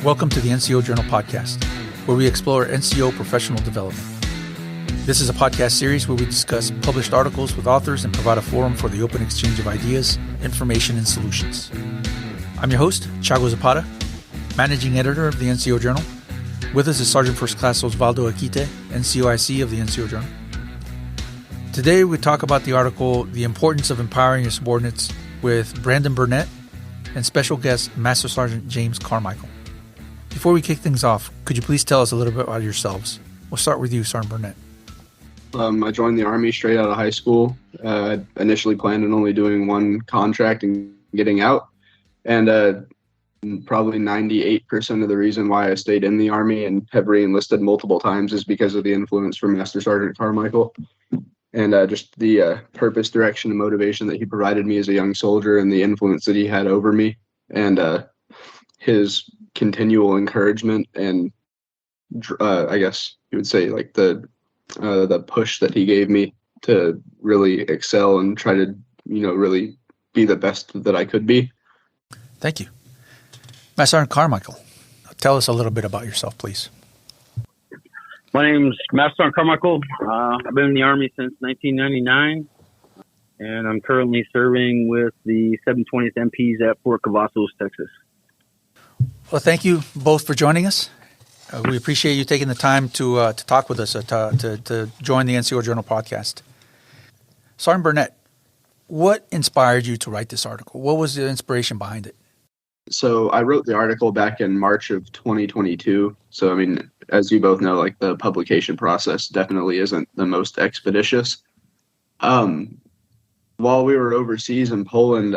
Welcome to the NCO Journal Podcast, where we explore NCO professional development. This is a podcast series where we discuss published articles with authors and provide a forum for the open exchange of ideas, information, and solutions. I'm your host, Thiago Zapata, managing editor of the NCO Journal. With us is Sergeant First Class Osvaldo Aquite, NCOIC of the NCO Journal. Today we talk about the article, The Importance of Empowering Your Subordinates, with Brandon Burnett and special guest Master Sgt. James Carmichael. Before we kick things off, could you please tell us a little bit about yourselves? We'll start with you, Sergeant Burnett. I joined the Army straight out of high school. Initially planned on only doing one contract and getting out. And probably 98% of the reason why I stayed in the Army and have re-enlisted multiple times is because of the influence from Master Sgt. Carmichael. And just the purpose, direction, and motivation that he provided me as a young soldier and the influence that he had over me. And his continual encouragement and I guess you would say like the push that he gave me to really excel and try to, really be the best that I could be. Thank you. Master Sergeant Carmichael, tell us a little bit about yourself, please. My name's Master Sergeant Carmichael. I've been in the Army since 1999, and I'm currently serving with the 720th MPs at Fort Cavazos, Texas. Well, thank you both for joining us. We appreciate you taking the time to talk with us, to join the NCO Journal podcast. Sergeant Burnett, what inspired you to write this article? What was the inspiration behind it? So I wrote the article back in March of 2022. So, I mean, as you both know, like the publication process definitely isn't the most expeditious. While we were overseas in Poland,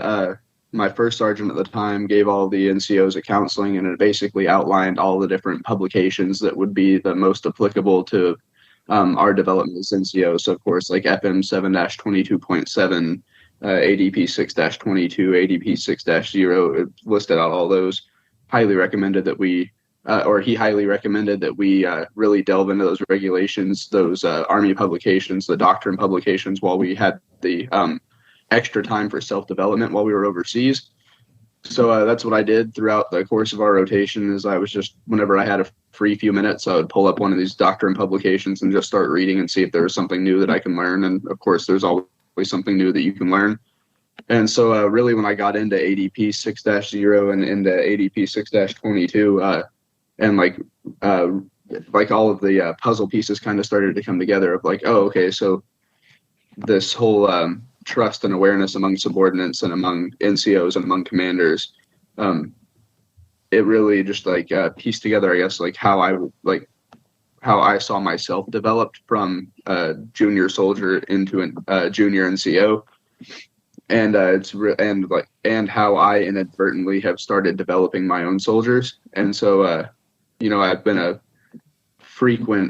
my first sergeant at the time gave all the NCOs a counseling, and it basically outlined all the different publications that would be the most applicable to our development as NCOs. So, of course, like FM 7-22.7, ADP 6-22, ADP 6-0, it listed out all those. Highly recommended that he highly recommended that we really delve into those regulations, those Army publications, the doctrine publications, while we had the extra time for self-development while we were overseas. So that's what I did throughout the course of our rotation. Is I was just, whenever I had a free few minutes, I would pull up one of these doctrine publications and just start reading and see if there was something new that I can learn. And of course, there's always something new that you can learn. And so really when I got into ADP 6-0 and into ADP 6-22, and like all of the puzzle pieces kind of started to come together of like, oh, okay, so this whole trust and awareness among subordinates and among NCOs and among commanders, it really just pieced together, I guess, like how I saw myself developed from a junior soldier into a junior NCO, and how I inadvertently have started developing my own soldiers. And so I've been a frequent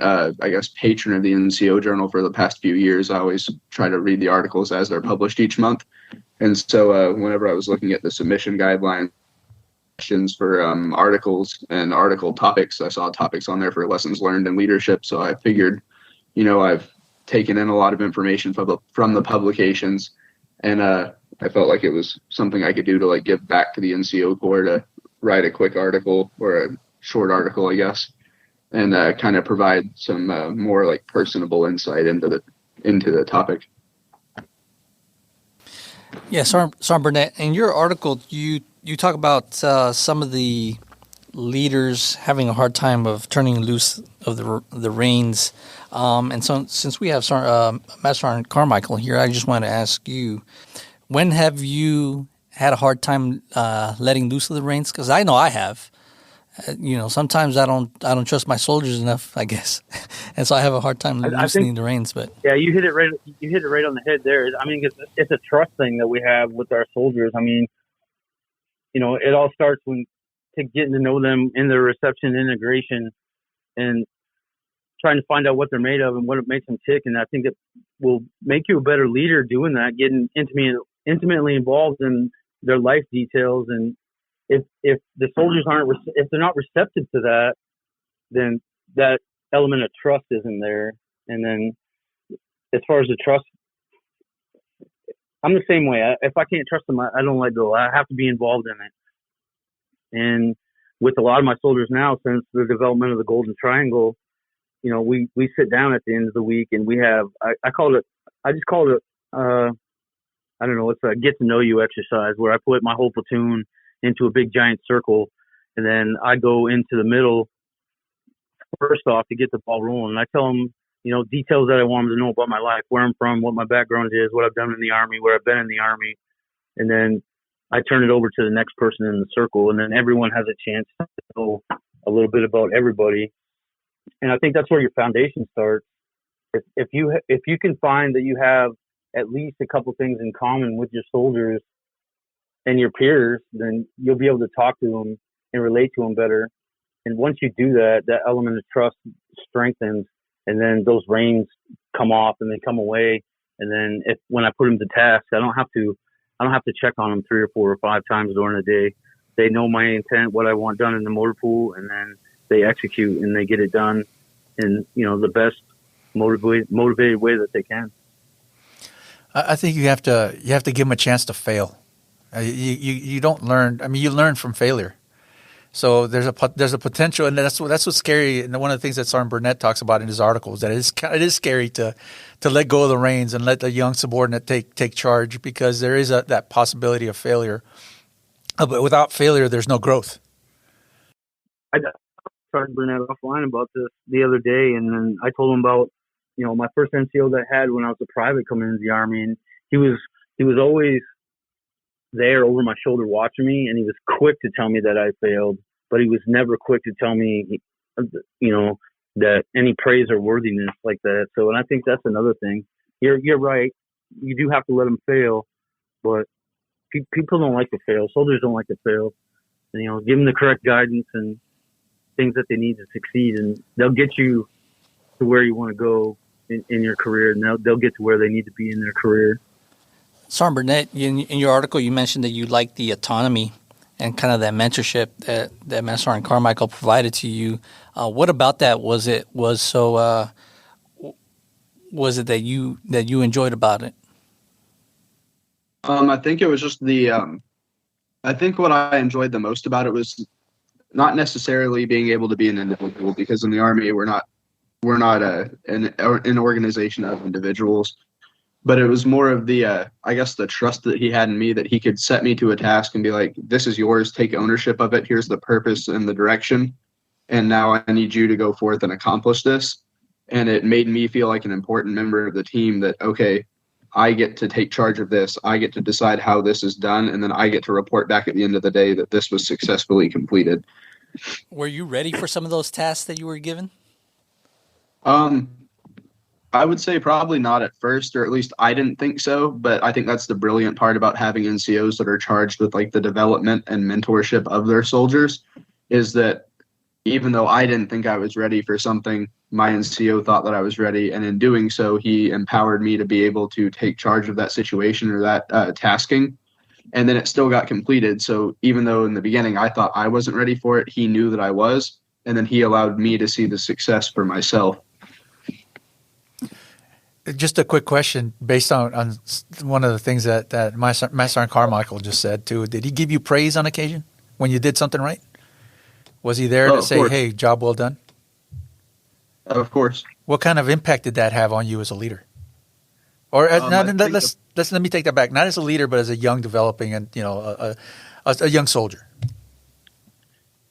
patron of the NCO Journal for the past few years. I always try to read the articles as they're published each month. And so whenever I was looking at the submission guidelines for articles and article topics, I saw topics on there for lessons learned in leadership. So I figured, I've taken in a lot of information from the publications, and I felt like it was something I could do to give back to the NCO Corps, to write a quick article or a short article, I guess, and kind of provide some more personable insight into the topic. Yeah, Sergeant Burnett, in your article, you talk about some of the leaders having a hard time of turning loose of the reins. And so since we have Master Sergeant Carmichael here, I just want to ask you, when have you had a hard time letting loose of the reins? Because I know I have. Sometimes I don't trust my soldiers enough, I guess, and so I have a hard time loosening the reins. But yeah, you hit it right. You hit it right on the head there. I mean, it's a trust thing that we have with our soldiers. I mean, it all starts to getting to know them in their reception integration, and trying to find out what they're made of and what makes them tick. And I think it will make you a better leader doing that, getting intimately involved in their life details. And if the soldiers if they're not receptive to that, then that element of trust isn't there. And then as far as the trust, I'm the same way. If I can't trust them, I don't let go. I have to be involved in it. And with a lot of my soldiers now, since the development of the Golden Triangle, we sit down at the end of the week and we have, I just called it, I don't know, it's a get to know you exercise where I put my whole platoon into a big giant circle, and then I go into the middle first off to get the ball rolling. And I tell them, details that I want them to know about my life, where I'm from, what my background is, what I've done in the Army, where I've been in the Army. And then I turn it over to the next person in the circle, and then everyone has a chance to know a little bit about everybody. And I think that's where your foundation starts. If you can find that you have at least a couple things in common with your soldiers and your peers, then you'll be able to talk to them and relate to them better. And once you do that, that element of trust strengthens, and then those reins come off and they come away. And then when I put them to task, I don't have to check on them 3 or 4 or 5 times during the day. They know my intent, what I want done in the motor pool, and then they execute and they get it done in the best motivated way that they can. I think you have to give them a chance to fail. You don't learn. I mean, you learn from failure. So there's a potential, and that's what's scary. And one of the things that Sergeant Burnett talks about in his article is that it is scary to let go of the reins and let the young subordinate take charge, because there is that possibility of failure. But without failure, there's no growth. I Sergeant Burnett offline about this the other day, and then I told him about my first NCO that I had when I was a private coming into the Army, and he was always there over my shoulder watching me, and he was quick to tell me that I failed, but he was never quick to tell me, that any praise or worthiness like that. So, and I think that's another thing. You're right. You do have to let them fail, but people don't like to fail. Soldiers don't like to fail. And, give them the correct guidance and things that they need to succeed, and they'll get you to where you want to go in your career, and they'll get to where they need to be in their career. Sergeant Burnett, in your article, you mentioned that you like the autonomy and kind of that mentorship that Master Sergeant Carmichael provided to you. What about that was it that you enjoyed about it? I think it was just I think what I enjoyed the most about it was not necessarily being able to be an individual, because in the Army we're not an organization of individuals. But it was more of the trust that he had in me, that he could set me to a task and be like, this is yours, take ownership of it. Here's the purpose and the direction. And now I need you to go forth and accomplish this. And it made me feel like an important member of the team, that, okay, I get to take charge of this. I get to decide how this is done. And then I get to report back at the end of the day that this was successfully completed. Were you ready for some of those tasks that you were given? I would say probably not at first, or at least I didn't think so. But I think that's the brilliant part about having NCOs that are charged with like the development and mentorship of their soldiers, is that even though I didn't think I was ready for something, my NCO thought that I was ready. And in doing so, he empowered me to be able to take charge of that situation or that tasking. And then it still got completed. So even though in the beginning I thought I wasn't ready for it, he knew that I was. And then he allowed me to see the success for myself. Just a quick question based on one of the things that Master Sergeant Carmichael just said too. Did he give you praise on occasion when you did something right? Was he there to say, course. Hey, job well done? Of course. What kind of impact did that have on you as a leader? Or let me take that back. Not as a leader, but as a young developing and a young soldier.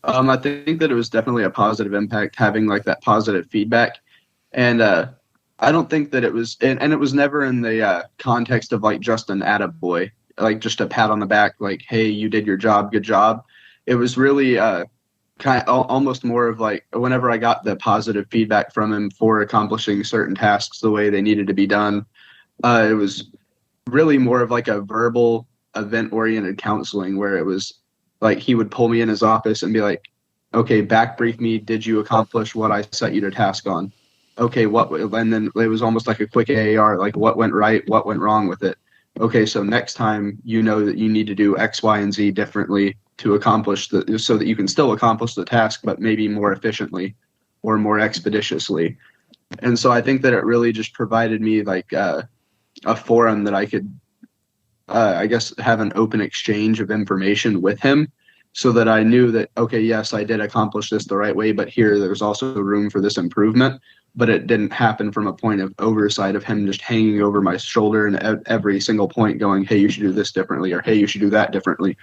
I think that it was definitely a positive impact, having like that positive feedback. And I don't think that it was, and it was never in the context of like just an attaboy, like just a pat on the back, like, hey, you did your job, good job. It was really kind of almost more of like, whenever I got the positive feedback from him for accomplishing certain tasks the way they needed to be done, it was really more of like a verbal event-oriented counseling, where it was like he would pull me in his office and be like, okay, back brief me. Did you accomplish what I set you to task on? Okay, and then it was almost like a quick AAR, like what went right, what went wrong with it. Okay, so next time you know that you need to do X, Y, and Z differently to accomplish so that you can still accomplish the task, but maybe more efficiently or more expeditiously. And so I think that it really just provided me like a forum that I could, have an open exchange of information with him. so that I knew that, okay, yes, I did accomplish this the right way, but there's also room for this improvement. But it didn't happen from a point of oversight of him just hanging over my shoulder and at every single point going, hey, you should do this differently, or hey, you should do that differently.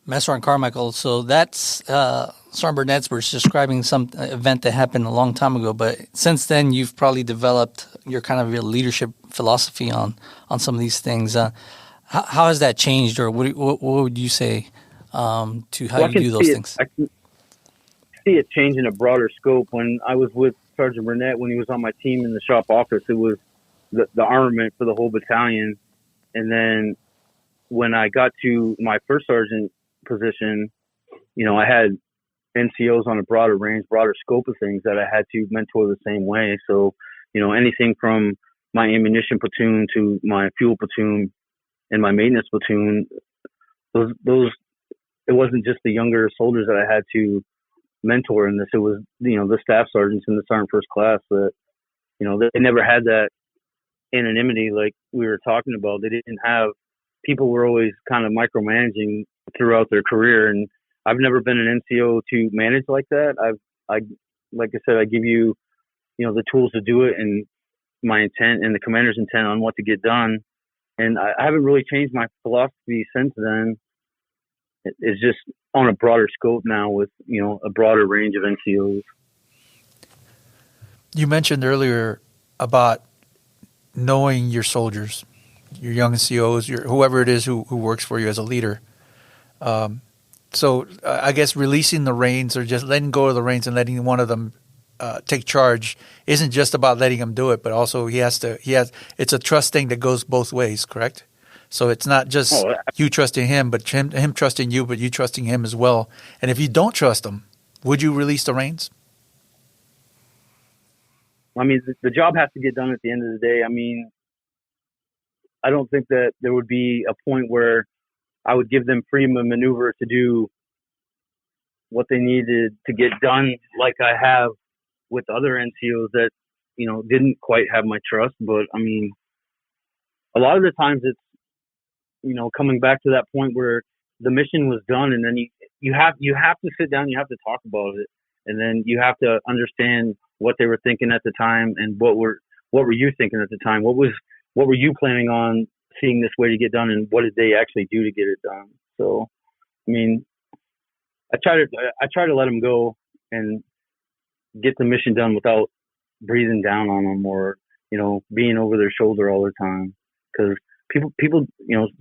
Master Sergeant Carmichael, so that's Sergeant Burnett was describing some event that happened a long time ago, but since then you've probably developed your leadership philosophy on some of these things. How has that changed, or what would you say to how you do those things? I can see it change in a broader scope. When I was with Sergeant Burnett, when he was on my team in the shop office, it was the armament for the whole battalion. And then when I got to my first sergeant position, I had NCOs on a broader range, broader scope of things that I had to mentor the same way. So, anything from my ammunition platoon to my fuel platoon and my maintenance platoon, those it wasn't just the younger soldiers that I had to mentor in this. It was, the staff sergeants in the sergeant first class that, they never had that anonymity like we were talking about. They didn't have, people were always kind of micromanaging throughout their career. And I've never been an NCO to manage like that. Like I said, I give you, the tools to do it and my intent and the commander's intent on what to get done. And I haven't really changed my philosophy since then. It's just on a broader scope now with, a broader range of NCOs. You mentioned earlier about knowing your soldiers, your young NCOs, whoever it is who works for you as a leader. So I guess releasing the reins or just letting go of the reins and letting one of them take charge isn't just about letting him do it, but also it's a trust thing that goes both ways, correct? So it's not just you trusting him, but him trusting you, but you trusting him as well. And if you don't trust him, would you release the reins? I mean, the job has to get done at the end of the day. I mean, I don't think that there would be a point where I would give them freedom of maneuver to do what they needed to get done, like I have with other NCOs that, didn't quite have my trust. But I mean, a lot of the times it's, coming back to that point where the mission was done, and then you have to sit down, you have to talk about it, and then you have to understand what they were thinking at the time, and what were you thinking at the time? What were you planning on seeing this way to get done, and what did they actually do to get it done? So, I mean, I try to let them go and get the mission done without breathing down on them or, being over their shoulder all the time. Because people,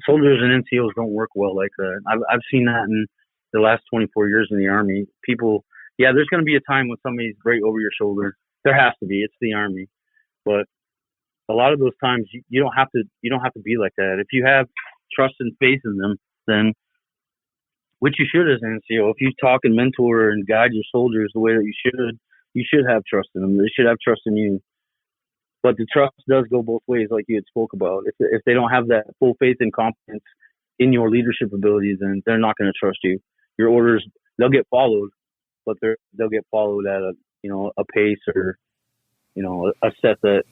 soldiers and NCOs don't work well like that. I've seen that in the last 24 years in the Army. People, there's going to be a time when somebody's right over your shoulder. There has to be. It's the Army. But a lot of those times you don't have to be like that. If you have trust and faith in them, then, which you should as an NCO, if you talk and mentor and guide your soldiers the way that you should have trust in them. They should have trust in you. But the trust does go both ways, like you had spoke about. If they don't have that full faith and confidence in your leadership abilities, then they're not going to trust you. Your orders, they'll get followed, but they'll get followed at a pace or, a set that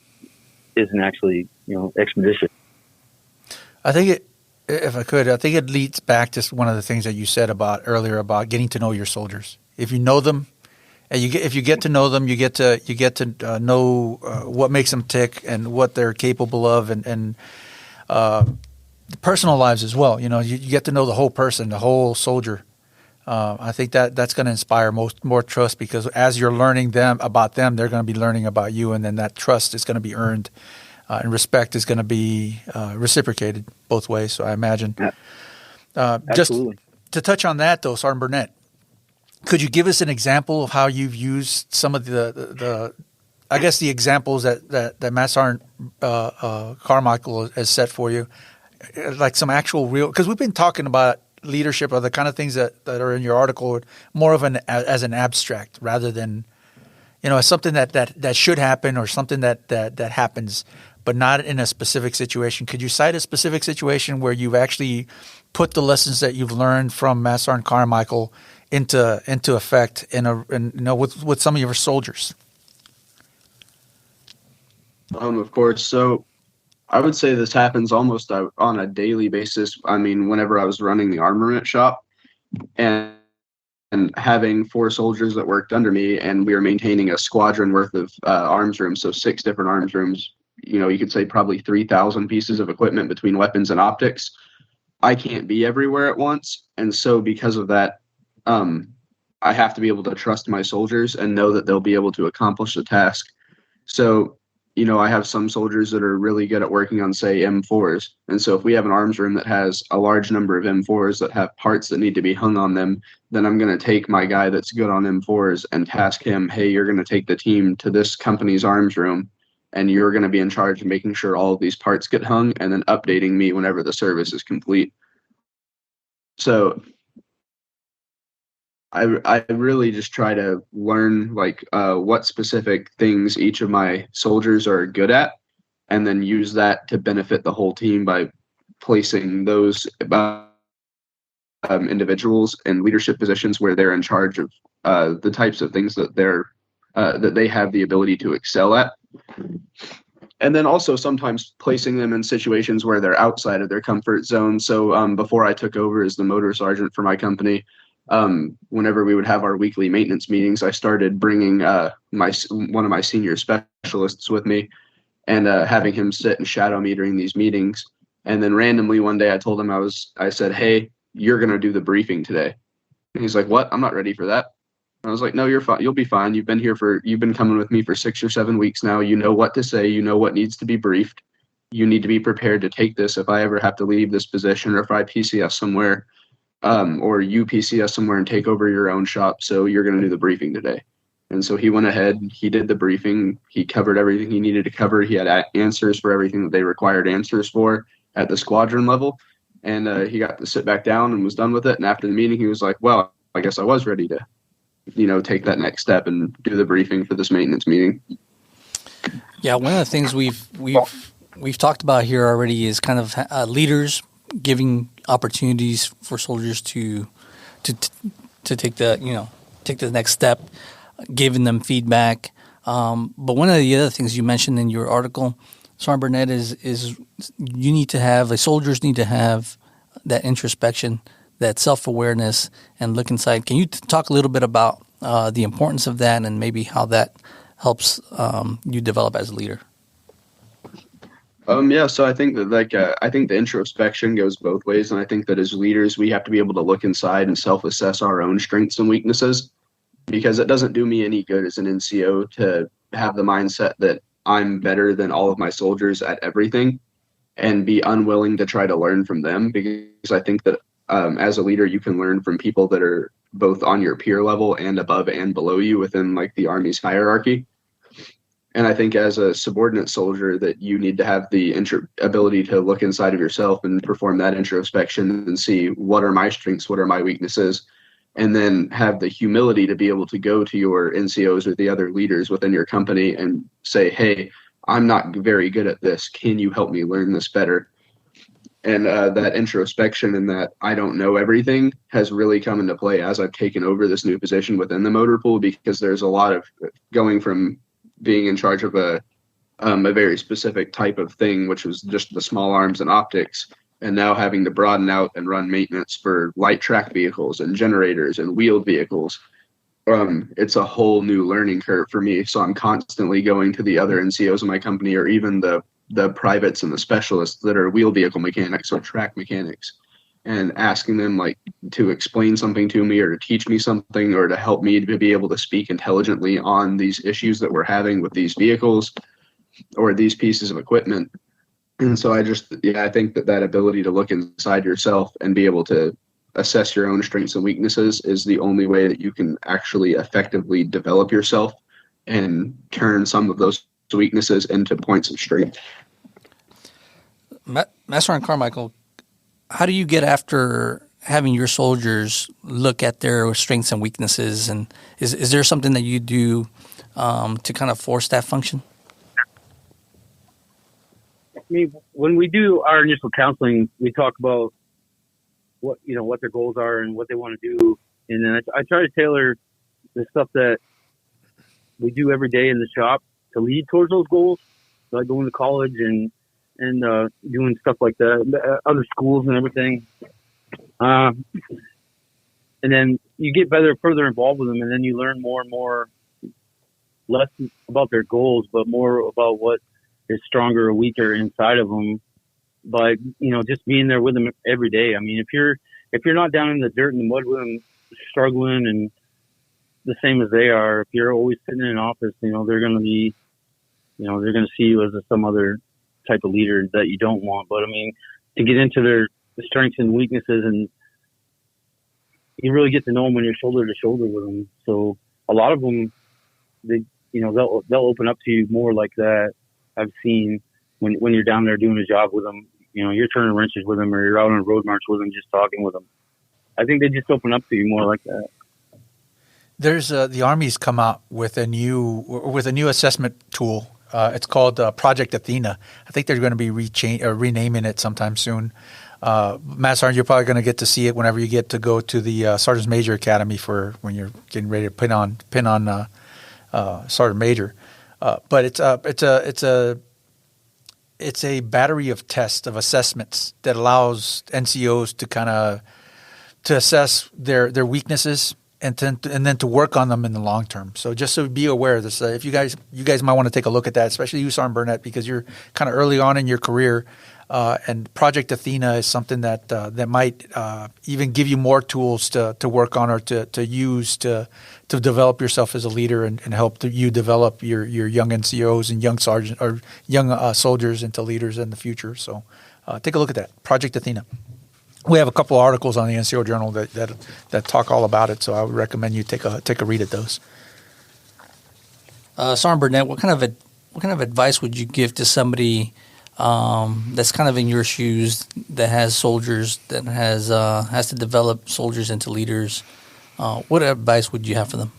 isn't actually, expeditious. I think it leads back to one of the things that you said earlier about getting to know your soldiers. If you know them, and if you get to know them, you get to know what makes them tick and what they're capable of, and personal lives as well. You get to know the whole person, the whole soldier. I think that's going to inspire more trust, because as you're learning about them, they're going to be learning about you, and then that trust is going to be earned, and respect is going to be reciprocated both ways. So I imagine. Just to touch on that, though, Sergeant Burnett, could you give us an example of how you've used some of the examples that Master Sergeant Carmichael has set for you, like some actual real? Because we've been talking about leadership or the kind of things that are in your article more of as an abstract rather than, as something that should happen or something that happens, but not in a specific situation. Could you cite a specific situation where you've actually put the lessons that you've learned from Master Sergeant Carmichael into effect with some of your soldiers? Of course. So I would say this happens almost on a daily basis. I mean, whenever I was running the armament shop and having 4 soldiers that worked under me, and we were maintaining a squadron worth of arms rooms, so 6 different arms rooms, you could say probably 3,000 pieces of equipment between weapons and optics. I can't be everywhere at once. And so because of that, I have to be able to trust my soldiers and know that they'll be able to accomplish the task. So, I have some soldiers that are really good at working on, say, M4s. And so if we have an arms room that has a large number of M4s that have parts that need to be hung on them, then I'm going to take my guy that's good on M4s and task him, hey, you're going to take the team to this company's arms room, and you're going to be in charge of making sure all of these parts get hung and then updating me whenever the service is complete. So I really just try to learn what specific things each of my soldiers are good at, and then use that to benefit the whole team by placing those individuals in leadership positions where they're in charge of the types of things that that they have the ability to excel at. And then also sometimes placing them in situations where they're outside of their comfort zone. So before I took over as the motor sergeant for my company, whenever we would have our weekly maintenance meetings, I started bringing one of my senior specialists with me and having him sit and shadow me during these meetings. And then randomly one day I told him, I said, hey, you're going to do the briefing today. And he's like, what? I'm not ready for that. And I was like, no, you're fine. You'll be fine. You've been coming with me for 6 or 7 weeks now. You know what to say. You know what needs to be briefed. You need to be prepared to take this if I ever have to leave this position, or if I PCS somewhere, or you PCS somewhere and take over your own shop. So you're going to do the briefing today. And so he went ahead, he did the briefing. He covered everything he needed to cover. He had answers for everything that they required answers for at the squadron level. And he got to sit back down and was done with it. And after the meeting, he was like, well, I guess I was ready to, take that next step and do the briefing for this maintenance meeting. Yeah, one of the things we've talked about here already is kind of leaders giving opportunities for soldiers to take the next step, giving them feedback. But one of the other things you mentioned in your article, Sergeant Burnett, is soldiers need to have that introspection, that self-awareness, and look inside. Can you talk a little bit about the importance of that and maybe how that helps you develop as a leader? So I think that I think the introspection goes both ways, and I think that as leaders we have to be able to look inside and self-assess our own strengths and weaknesses, because it doesn't do me any good as an NCO to have the mindset that I'm better than all of my soldiers at everything and be unwilling to try to learn from them, because I think that as a leader you can learn from people that are both on your peer level and above and below you within the Army's hierarchy. And I think as a subordinate soldier that you need to have the ability to look inside of yourself and perform that introspection and see what are my strengths, what are my weaknesses, and then have the humility to be able to go to your NCOs or the other leaders within your company and say, hey, I'm not very good at this. Can you help me learn this better? And that introspection and that I don't know everything has really come into play as I've taken over this new position within the motor pool, because there's a lot of going from being in charge of a very specific type of thing, which was just the small arms and optics, and now having to broaden out and run maintenance for light track vehicles and generators and wheeled vehicles. It's a whole new learning curve for me. So I'm constantly going to the other NCOs in my company, or even the privates and the specialists that are wheel vehicle mechanics or track mechanics, and asking them to explain something to me or to teach me something or to help me to be able to speak intelligently on these issues that we're having with these vehicles or these pieces of equipment. And so I think that ability to look inside yourself and be able to assess your own strengths and weaknesses is the only way that you can actually effectively develop yourself and turn some of those weaknesses into points of strength. Master and Carmichael, how do you get after having your soldiers look at their strengths and weaknesses? And is there something that you do to kind of force that function? I mean, when we do our initial counseling, we talk about what their goals are and what they want to do. And then I try to tailor the stuff that we do every day in the shop to lead towards those goals. So like going to college and and doing stuff like that, other schools and everything. And then you get further involved with them, and then you learn more and more, less about their goals, but more about what is stronger or weaker inside of them. But just being there with them every day. I mean, if you're not down in the dirt and the mud with them, struggling and the same as they are, if you're always sitting in an office, they're going to be, they're going to see you as some other type of leader that you don't want. But I mean, to get into their strengths and weaknesses, and you really get to know them when you're shoulder to shoulder with them. So a lot of them, they'll open up to you more like that. I've seen when you're down there doing a job with them, you're turning wrenches with them, or you're out on a road march with them, just talking with them. I think they just open up to you more like that. There's the Army's come out with a new assessment tool. It's called Project Athena. I think they're going to be renaming it sometime soon. Matt Sergeant, you're probably going to get to see it whenever you get to go to the Sergeant Major Academy for when you're getting ready to pin on Sergeant Major. But it's a battery of tests, of assessments that allows NCOs to assess their weaknesses and then to work on them in the long term. So just so be aware of this. If you guys might want to take a look at that, especially you, Sergeant Burnett, because you're kind of early on in your career. And Project Athena is something that might even give you more tools to work on, or to use to develop yourself as a leader and help you develop your young NCOs and young sergeant or young soldiers into leaders in the future. So take a look at that, Project Athena. We have a couple of articles on the NCO Journal that talk all about it. So I would recommend you take a read at those. Sergeant Burnett, what kind of advice would you give to somebody that's kind of in your shoes, that has soldiers, that has to develop soldiers into leaders? What advice would you have for them?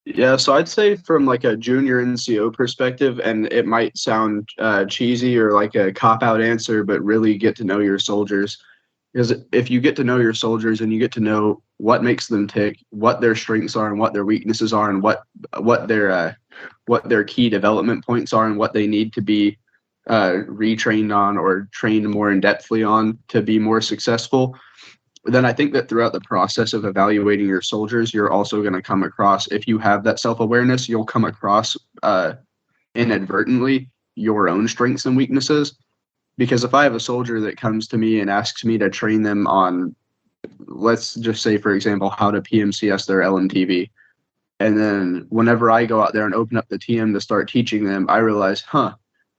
Yeah, so I'd say from like a junior NCO perspective, and it might sound cheesy or like a cop-out answer, but really get to know your soldiers. Because if you get to know your soldiers and you get to know what makes them tick, what their strengths are and what their weaknesses are, and what their key development points are, and what they need to be retrained on or trained more in-depthly on to be more successful, then I think that throughout the process of evaluating your soldiers, you're also going to come across, if you have that self-awareness, you'll come across inadvertently your own strengths and weaknesses. Because if I have a soldier that comes to me and asks me to train them on, let's just say, for example, how to PMCS their LMTV, and then whenever I go out there and open up the TM to start teaching them, I realize, I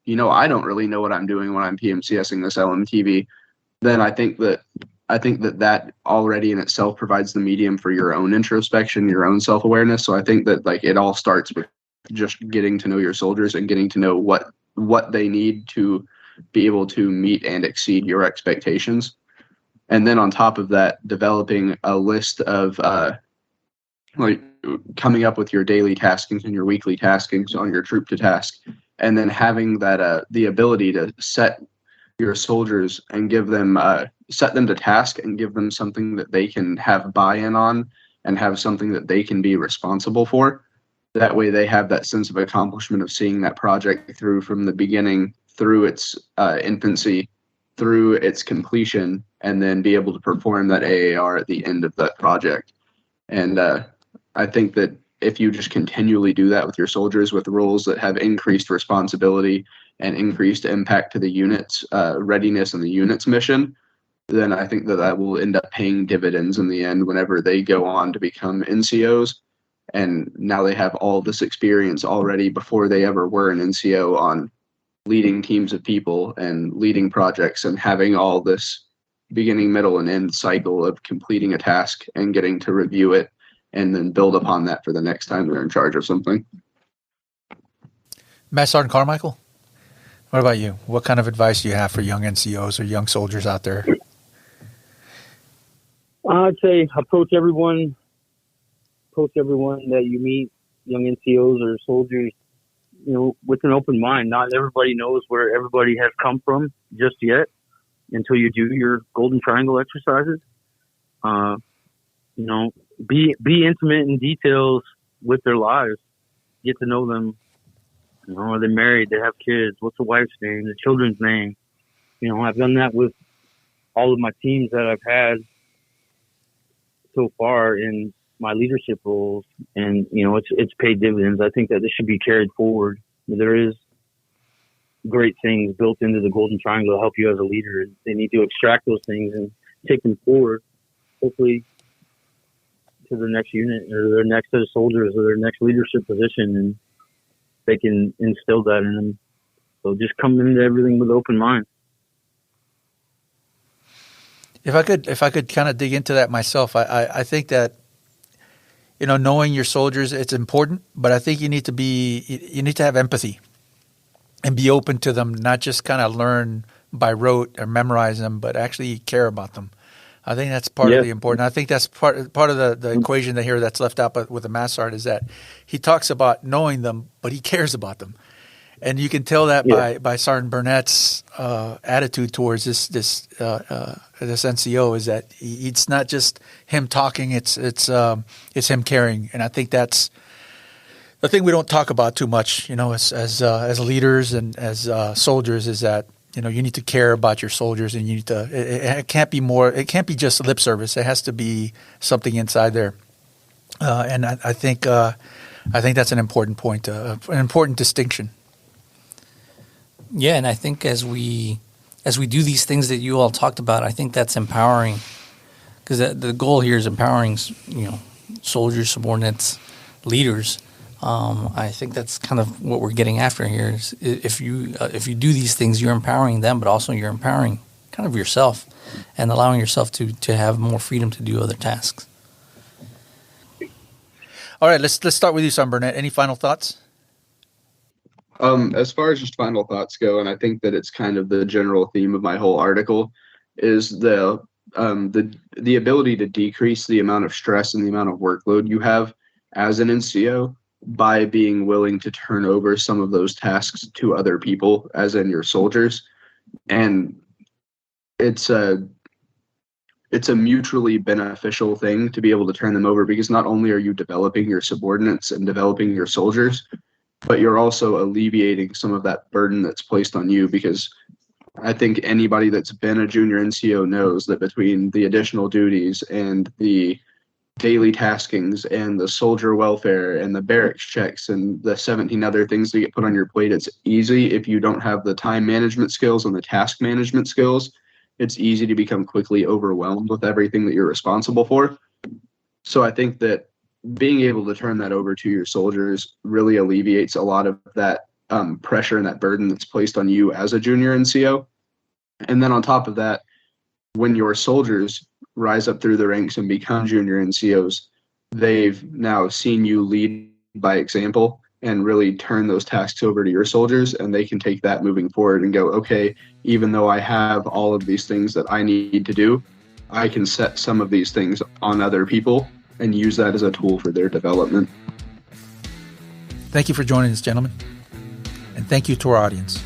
don't really know what I'm doing when I'm PMCSing this LMTV, then I think that already in itself provides the medium for your own introspection, your own self-awareness. So I think that it all starts with just getting to know your soldiers and getting to know what they need to be able to meet and exceed your expectations. And then on top of that, developing a list of coming up with your daily taskings and your weekly taskings on your troop to task, and then having that the ability to set your soldiers and give them set them to task and give them something that they can have buy-in on and have something that they can be responsible for. That way they have that sense of accomplishment of seeing that project through from the beginning, through its infancy, through its completion, and then be able to perform that AAR at the end of that project. And I think that if you just continually do that with your soldiers, with roles that have increased responsibility and increased impact to the unit's readiness and the unit's mission, then I think that will end up paying dividends in the end whenever they go on to become NCOs. And now they have all this experience already before they ever were an NCO on leading teams of people and leading projects and having all this beginning, middle, and end cycle of completing a task and getting to review it and then build upon that for the next time they're in charge of something. Master Sergeant Carmichael, what about you? What kind of advice do you have for young NCOs or young soldiers out there? I'd say approach everyone that you meet, young NCOs or soldiers, with an open mind. Not everybody knows where everybody has come from just yet until you do your golden triangle exercises. Be intimate in details with their lives. Get to know them You know, are they married? They have kids? What's the wife's name? The children's name? You know, I've done that with all of my teams that I've had so far in my leadership roles, and you know, it's paid dividends. I think that this should be carried forward. There is great things built into the Golden Triangle to help you as a leader. They need to extract those things and take them forward, hopefully to the next unit or their next set of soldiers or their next leadership position, and they can instill that in them. So just come into everything with an open mind. If I could kind of dig into that myself, I think that, you know, knowing your soldiers, it's important, but I think you need to have empathy and be open to them, not just kind of learn by rote or memorize them, but actually care about them. I think that's part of the important. I think that's part of the equation here that's left out with the Master Sergeant is that he talks about knowing them, but he cares about them. And you can tell that by Sergeant Burnett's attitude towards this NCO is that it's not just him talking; it's him caring. And I think that's the thing we don't talk about too much, you know, as leaders and as soldiers, is that, you know, you need to care about your soldiers, and you need to. It can't be more. It can't be just lip service. It has to be something inside there. And I think that's an important point, an important distinction. Yeah, and I think as we do these things that you all talked about, I think that's empowering, because the goal here is empowering, you know, soldiers, subordinates, leaders. I think that's kind of what we're getting after here. Is if you do these things, you're empowering them, but also you're empowering kind of yourself and allowing yourself to have more freedom to do other tasks. All right, let's start with you, Sergeant Burnett. Any final thoughts? As far as just final thoughts go, and I think that it's kind of the general theme of my whole article, is the ability to decrease the amount of stress and the amount of workload you have as an NCO by being willing to turn over some of those tasks to other people, as in your soldiers. And it's a mutually beneficial thing to be able to turn them over, because not only are you developing your subordinates and developing your soldiers, but you're also alleviating some of that burden that's placed on you, because I think anybody that's been a junior NCO knows that between the additional duties and the daily taskings and the soldier welfare and the barracks checks and the 17 other things that get put on your plate, it's easy, if you don't have the time management skills and the task management skills, it's easy to become quickly overwhelmed with everything that you're responsible for. So I think that being able to turn that over to your soldiers really alleviates a lot of that pressure and that burden that's placed on you as a junior NCO. And then on top of that, when your soldiers rise up through the ranks and become junior NCOs, they've now seen you lead by example and really turn those tasks over to your soldiers, and they can take that moving forward and go, okay, even though I have all of these things that I need to do, I can set some of these things on other people and use that as a tool for their development. Thank you for joining us, gentlemen. And thank you to our audience.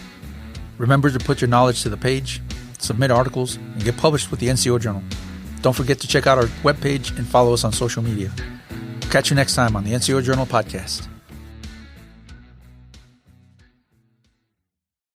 Remember to put your knowledge to the page, submit articles, and get published with the NCO Journal. Don't forget to check out our webpage and follow us on social media. Catch you next time on the NCO Journal Podcast.